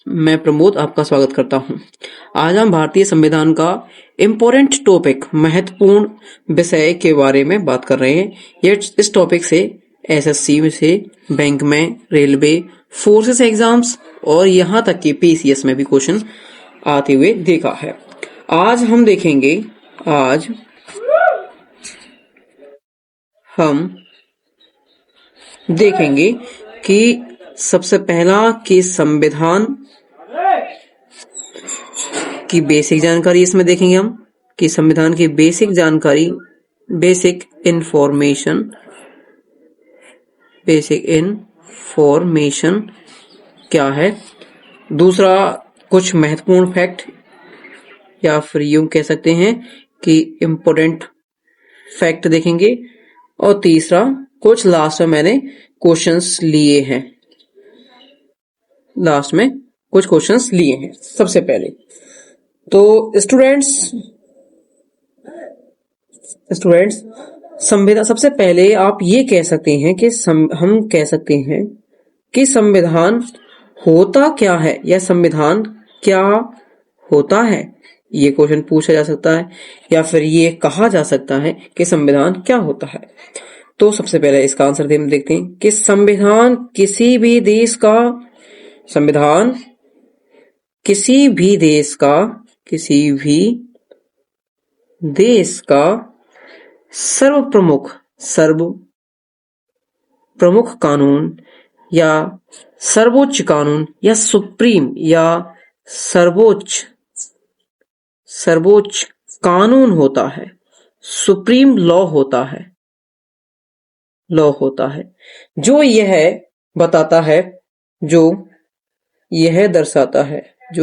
मैं प्रमोद आपका स्वागत करता हूं। आज हम भारतीय संविधान का इम्पोर्टेंट टॉपिक, महत्वपूर्ण विषय के बारे में बात कर रहे हैं। ये इस टॉपिक से एसएससी में से, बैंक में, रेलवे, फोर्सेस एग्जाम्स और यहाँ तक कि पीसीएस में भी क्वेश्चन आते हुए देखा है। आज हम देखेंगे कि सबसे पहला कि संविधान की बेसिक जानकारी इसमें देखेंगे हम कि संविधान की बेसिक जानकारी, बेसिक इंफॉर्मेशन क्या है। दूसरा, कुछ महत्वपूर्ण फैक्ट या फिर यूं कह सकते हैं कि इम्पोर्टेंट फैक्ट देखेंगे। और तीसरा, कुछ लास्ट में मैंने क्वेश्चंस लिए हैं। सबसे पहले तो स्टूडेंट्स संविधान, सबसे पहले आप ये कह सकते हैं कि हम कह सकते हैं कि संविधान होता क्या है या संविधान क्या होता है। ये क्वेश्चन पूछा जा सकता है या फिर ये कहा जा सकता है कि संविधान क्या होता है। तो सबसे पहले इसका आंसर देखते हैं कि संविधान किसी भी देश का सर्वप्रमुख कानून या सर्वोच्च कानून या सुप्रीम या सर्वोच्च कानून होता है, सुप्रीम लॉ होता है, जो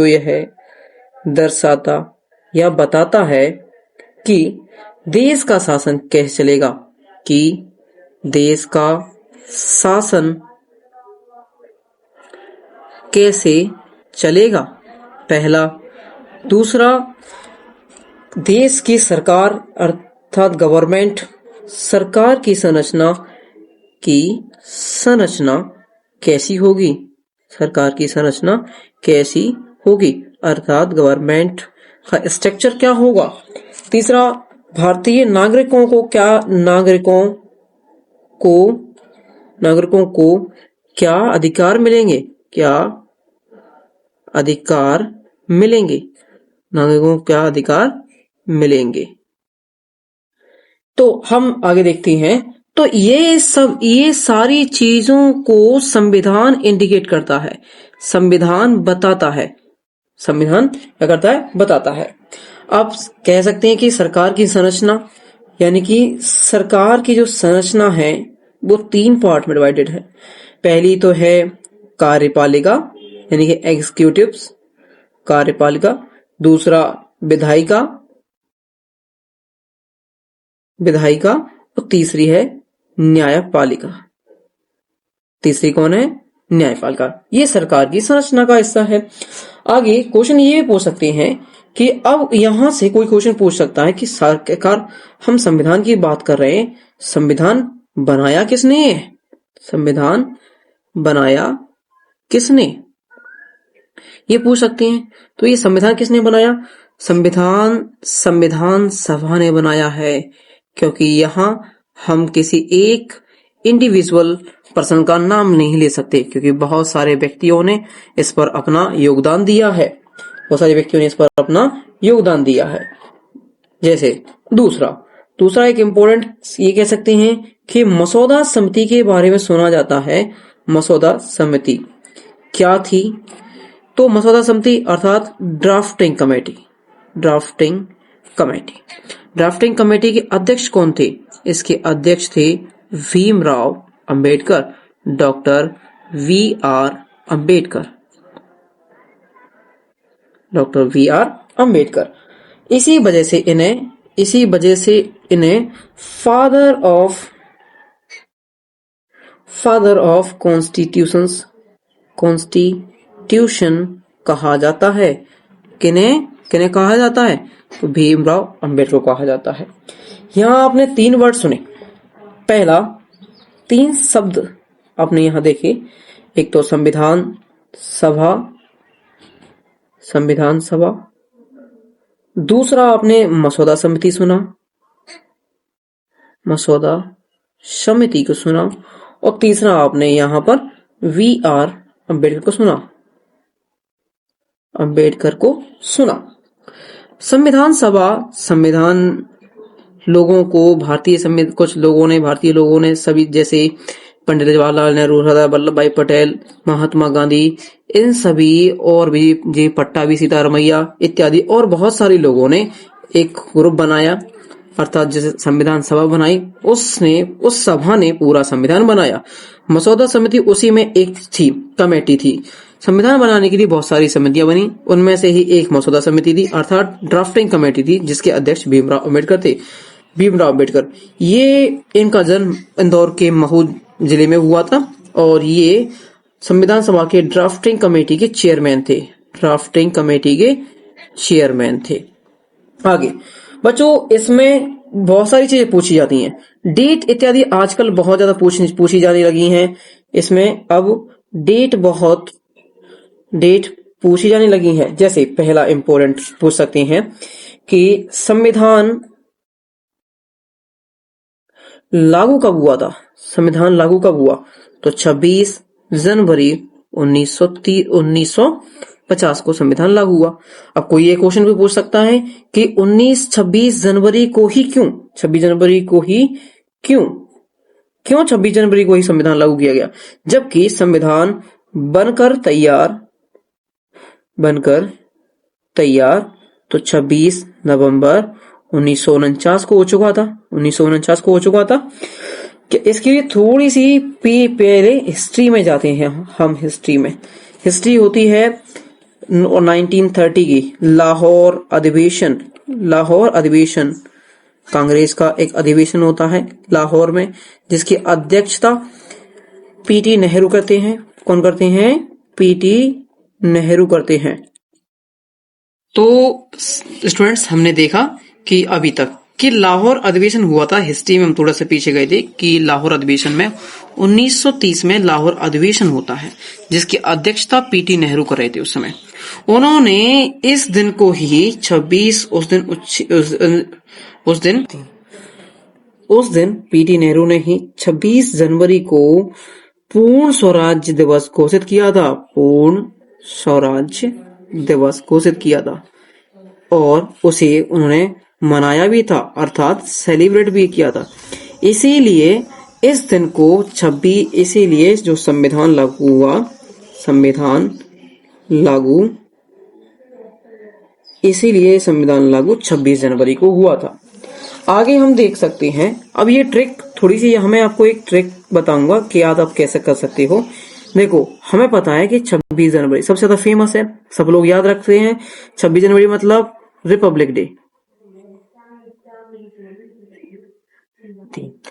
यह दर्शाता या बताता है कि देश का शासन कैसे चलेगा, पहला। दूसरा, देश की सरकार अर्थात गवर्नमेंट, सरकार की संरचना कैसी होगी, अर्थात गवर्नमेंट का स्ट्रक्चर क्या होगा। तीसरा, भारतीय नागरिकों को क्या अधिकार मिलेंगे। तो हम आगे देखते हैं। तो ये सारी चीजों को संविधान इंडिकेट करता है, संविधान बताता है। आप कह सकते हैं कि सरकार की संरचना, यानी कि सरकार की जो संरचना है वो 3 पार्ट में डिवाइडेड है। पहली तो है कार्यपालिका, यानी कि एग्जीक्यूटिव्स, कार्यपालिका। दूसरा विधायिका, और तीसरी है न्यायपालिका। ये सरकार की संरचना का हिस्सा है। आगे क्वेश्चन ये पूछ सकते हैं कि अब यहां से कोई क्वेश्चन पूछ सकता है कि सरकार, हम संविधान की बात कर रहे हैं, संविधान बनाया किसने, ये पूछ सकते हैं। तो ये संविधान किसने बनाया? संविधान सभा ने बनाया है, क्योंकि यहाँ हम किसी एक इंडिविजुअल पर्सन का नाम नहीं ले सकते, क्योंकि बहुत सारे व्यक्तियों ने इस पर अपना योगदान दिया है। जैसे दूसरा एक इम्पोर्टेंट ये कह सकते हैं कि मसौदा समिति के बारे में सुना जाता है। मसौदा समिति क्या थी? तो मसौदा समिति अर्थात ड्राफ्टिंग कमेटी के अध्यक्ष कौन थे? इसके अध्यक्ष थे भीमराव अंबेडकर, डॉक्टर वी.आर. अंबेडकर। इसी वजह से इन्हें फादर ऑफ कॉन्स्टिट्यूशन कहा जाता है। किन्हें कहा जाता है? तो भीमराव अंबेडकर को कहा जाता है। यहाँ आपने 3 वर्ड सुने। पहला, 3 शब्द आपने यहाँ देखे, एक तो संविधान सभा, संविधान सभा, दूसरा आपने मसौदा समिति सुना, मसौदा समिति को सुना, और तीसरा आपने यहां पर VR अम्बेडकर को सुना, अम्बेडकर को सुना। संविधान सभा, संविधान लोगों को कुछ भारतीय लोगों ने सभी, जैसे पंडित जवाहरलाल नेहरू, सरदार वल्लभ भाई पटेल, महात्मा गांधी, इन सभी, और भी जी पट्टाभी सीतारमैया इत्यादि और बहुत सारे लोगों ने एक ग्रुप बनाया, अर्थात जैसे संविधान सभा बनाई, उस सभा ने पूरा संविधान बनाया। मसौदा समिति उसी में एक थी, कमेटी थी। संविधान बनाने के लिए बहुत सारी समितियां बनी, उनमें से ही एक मसौदा समिति थी, अर्थात ड्राफ्टिंग कमेटी थी, जिसके अध्यक्ष भीमराव अम्बेडकर थे। भीमराव अम्बेडकर, ये इनका जन्म इंदौर के महू जिले में हुआ था, और ये संविधान सभा के ड्राफ्टिंग कमेटी के चेयरमैन थे। ड्राफ्टिंग कमेटी के चेयरमैन थे। आगे बच्चों, इसमें बहुत सारी चीजें पूछी जाती हैं, डेट इत्यादि आजकल बहुत ज्यादा पूछी जाने लगी हैं। इसमें अब डेट पूछी जाने लगी है। जैसे पहला इंपॉर्टेंट पूछ सकते हैं कि संविधान लागू कब हुआ था? संविधान लागू कब हुआ? तो 26 जनवरी 1950 को संविधान लागू हुआ। अब कोई ये क्वेश्चन भी पूछ सकता है कि 26 जनवरी को ही क्यों? 26 जनवरी को ही क्यों 26 जनवरी को ही संविधान लागू किया गया? जबकि संविधान बनकर तैयार तो 26 नवंबर 1949 को हो चुका था। 1949 को हो चुका था। कि इसके लिए थोड़ी सी पहले हिस्ट्री में जाते हैं हम। हिस्ट्री होती है 1930 की लाहौर अधिवेशन कांग्रेस का एक अधिवेशन होता है लाहौर में, जिसकी अध्यक्षता पीटी नेहरू करते हैं। कौन करते हैं? पीटी नेहरू करते हैं। तो स्टूडेंट्स, हमने देखा कि अभी तक कि लाहौर अधिवेशन हुआ था। हिस्ट्री में हम थोड़ा सा पीछे गए थे कि लाहौर अधिवेशन में 1930 में लाहौर अधिवेशन होता है, जिसकी अध्यक्षता पीटी नेहरू कर रहे थे उस समय। उन्होंने इस दिन को ही 26 उस दिन पीटी नेहरू ने ही 26 जनवरी को पूर्ण स्वराज्य दिवस घोषित किया था। पूर्ण स्वराज्य दिवस घोषित किया था, और उसे उन्होंने मनाया भी था, अर्थात सेलिब्रेट भी किया था। इसीलिए इस दिन को 26, इसीलिए जो संविधान लागू हुआ, इसीलिए संविधान लागू 26 जनवरी को हुआ था। आगे हम देख सकते हैं। अब ये ट्रिक थोड़ी सी, हमें आपको एक ट्रिक बताऊंगा कि आप कैसे कर सकते हो। देखो, हमें पता है कि 26 जनवरी सबसे ज्यादा फेमस है, सब लोग याद रखते हैं। 26 जनवरी मतलब रिपब्लिक डे।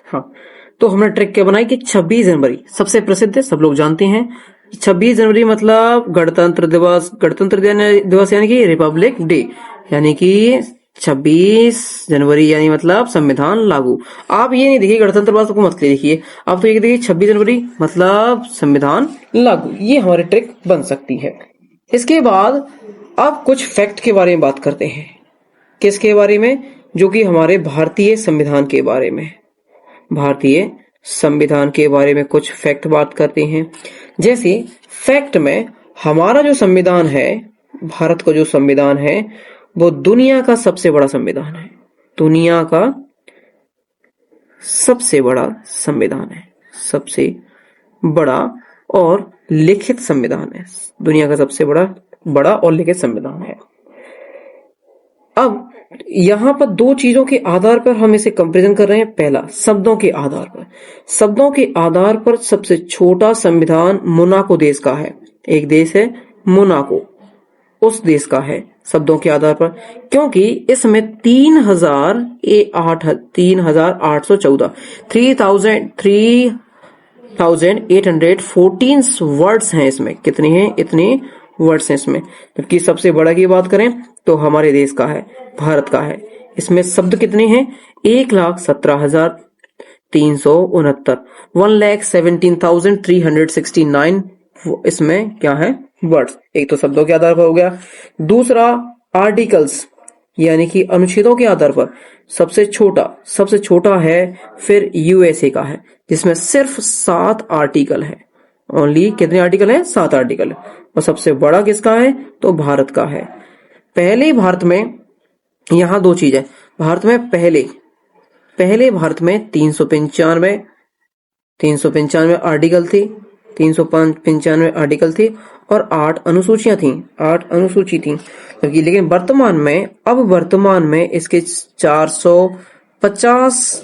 हाँ, तो हमने ट्रिक क्या बनाई कि 26 जनवरी सबसे प्रसिद्ध है, सब लोग जानते हैं। 26 जनवरी मतलब गणतंत्र दिवस यानी कि रिपब्लिक डे, यानी कि 26 जनवरी यानी मतलब संविधान लागू। आप ये नहीं देखिए गणतंत्र दिवस को मत लिखिए, आप तो ये देखिए 26 जनवरी मतलब संविधान लागू। ये हमारी ट्रिक बन सकती है। इसके बाद अब कुछ फैक्ट के बारे में बात करते हैं। किसके बारे में? जो कि हमारे भारतीय संविधान के बारे में। भारतीय संविधान के बारे में कुछ फैक्ट बात करते हैं। जैसे फैक्ट में, हमारा जो संविधान है, भारत का जो संविधान है, वो दुनिया का सबसे बड़ा संविधान है। दुनिया का सबसे बड़ा संविधान है, सबसे बड़ा और लिखित संविधान है। दुनिया का सबसे बड़ा और लिखित संविधान है। अब यहां पर दो चीजों के आधार पर हम इसे कंपैरिजन कर रहे हैं। पहला, शब्दों के आधार पर सबसे छोटा संविधान मोनाको देश का है। एक देश है मोनाको, उस देश का है शब्दों के आधार पर, क्योंकि इसमें 3814 वर्ड्स हैं। इसमें कितने हैं? इतने वर्ड्स हैं इसमें। जबकि सबसे बड़ा की बात करें तो हमारे देश का है, भारत का है। इसमें शब्द कितने हैं? 1,17,369, 1,17,369 इसमें क्या है? वर्ड्स, एक तो शब्दों के आधार पर हो गया, दूसरा आर्टिकल्स यानी कि अनुच्छेदों के आधार पर सबसे छोटा है फिर यूएसए का है जिसमें सिर्फ 7 आर्टिकल है। ओनली कितने आर्टिकल है? 7 आर्टिकल। और सबसे बड़ा किसका है? तो भारत का है। पहले भारत में यहां 2 चीज है। भारत में पहले भारत में 395 आर्टिकल थे, 395 आर्टिकल थे और 8 अनुसूचियां थी, 8 अनुसूची थी। जबकि लेकिन वर्तमान में इसके 450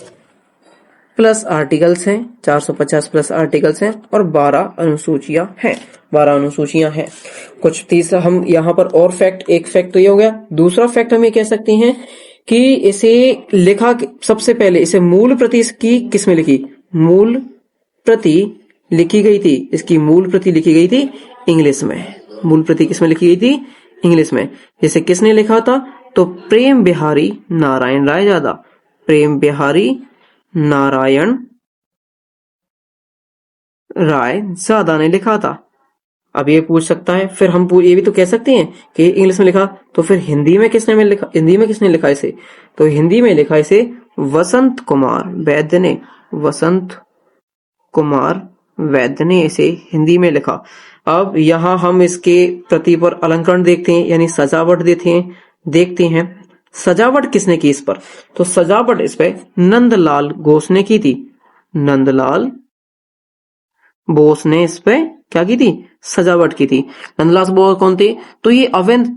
प्लस आर्टिकल्स हैं, 450 प्लस आर्टिकल्स हैं और 12 अनुसूचियां हैं। कुछ तीसरा हम यहाँ पर और एक फैक्ट तो ये हो गया। दूसरा फैक्ट हम ये कह सकते हैं कि इसे लिखा सबसे पहले इसे मूल प्रति इसकी किसमें लिखी? मूल प्रति लिखी गई थी, इसकी मूल प्रति लिखी गई थी इंग्लिश में। मूल प्रति किसमें लिखी गई थी? इंग्लिश में। जैसे किसने लिखा था? तो प्रेम बिहारी नारायण रायजादा, प्रेम बिहारी नारायण रायजादा ने लिखा था। अब ये पूछ सकता है, फिर हम ये भी तो कह सकते हैं कि इंग्लिश में लिखा, तो फिर हिंदी में किसने लिखा इसे? तो हिंदी में लिखा इसे वसंत कुमार वैद्य ने इसे हिंदी में लिखा। अब यहाँ हम इसके प्रति पर अलंकरण देखते हैं, यानी सजावट देखते हैं। सजावट किसने की इस पर? तो सजावट इस पे नंदलाल बोस ने की थी। नंदलाल बोस ने इस पे क्या की थी? सजावट की थी। नंदलाल बोस कौन थे? तो ये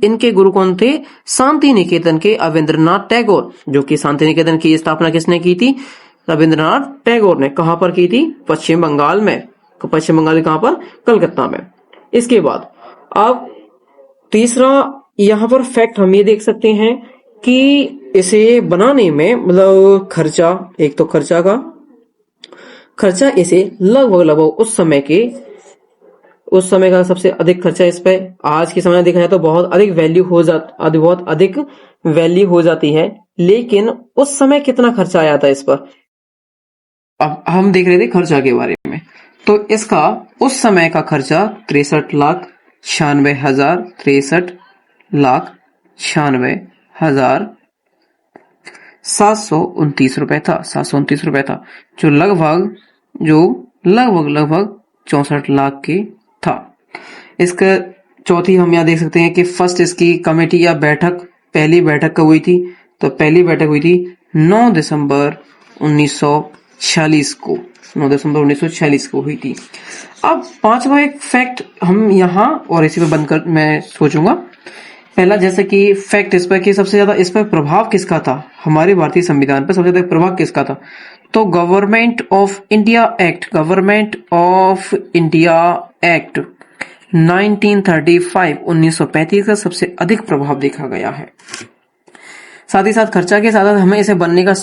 इनके गुरु कौन थे? शांति निकेतन के रविंद्रनाथ टैगोर, जो कि शांति निकेतन की स्थापना किसने की थी? रविंद्रनाथ टैगोर ने। कहां पर की थी? पश्चिम बंगाल में। कहां पर? कलकत्ता में। इसके बाद अब तीसरा यहां पर फैक्ट हम ये देख सकते हैं कि इसे बनाने में मतलब खर्चा इसे लगभग उस समय का सबसे अधिक खर्चा इस पे आज के समय में देखा जाए तो बहुत अधिक वैल्यू हो जाती है, लेकिन उस समय कितना खर्चा आया था इस पर? अब हम देख रहे थे खर्चा के बारे में, तो इसका उस समय का खर्चा 63,96,729 रुपए था। 729 रुपए था, जो लगभग 64 लाख के था। इसका चौथी हम यहाँ देख सकते हैं कि फर्स्ट इसकी कमेटी या पहली बैठक कब हुई थी? तो पहली बैठक हुई थी 9 दिसंबर 1946 को हुई थी। अब पांचवा एक फैक्ट हम यहाँ और इसी पे बंद कर मैं सोचूंगा। पहला जैसे कि फैक्ट इस पर कि सबसे ज्यादा इस पर प्रभाव किसका था? हमारे भारतीय संविधान पर सबसे ज्यादा प्रभाव किसका था? तो गवर्नमेंट ऑफ इंडिया एक्ट 1935 का सबसे अधिक प्रभाव देखा गया है। साथ ही साथ खर्चा के साथ हमें इसे बनने का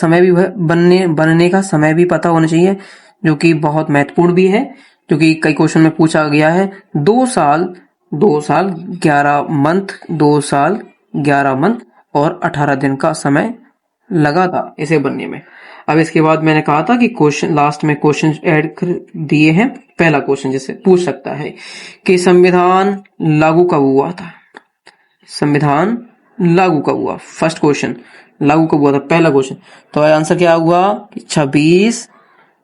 समय भी पता होना चाहिए, जो कि बहुत महत्वपूर्ण भी है, जो कि कई क्वेश्चन में पूछा गया है। 2 साल 11 मंथ और 18 दिन का समय लगा था इसे बनने में। अब इसके बाद मैंने कहा था कि लास्ट में क्वेश्चन ऐड कर दिए हैं। पहला क्वेश्चन जैसे पूछ सकता है कि संविधान लागू कब हुआ था? फर्स्ट क्वेश्चन लागू कब हुआ था? पहला क्वेश्चन। तो आंसर क्या हुआ? 26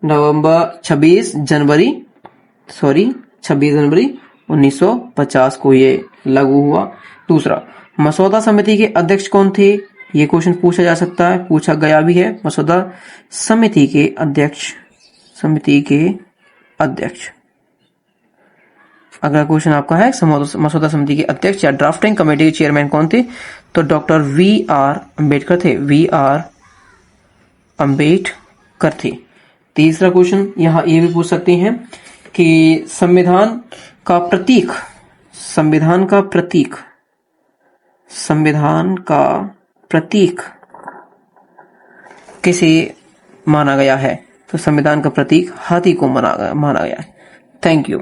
जनवरी 1950 को ये लागू हुआ। दूसरा, मसौदा समिति के अध्यक्ष कौन थे? ये क्वेश्चन पूछा जा सकता है, पूछा गया भी है। मसौदा समिति के अध्यक्ष अगला क्वेश्चन आपका है, मसौदा समिति के अध्यक्ष या ड्राफ्टिंग कमेटी के चेयरमैन कौन थे? तो डॉक्टर V.R. अम्बेडकर थे। तीसरा क्वेश्चन यहाँ ये भी पूछ सकते हैं कि संविधान का प्रतीक किसे माना गया है? तो संविधान का प्रतीक हाथी को माना गया है। Thank you.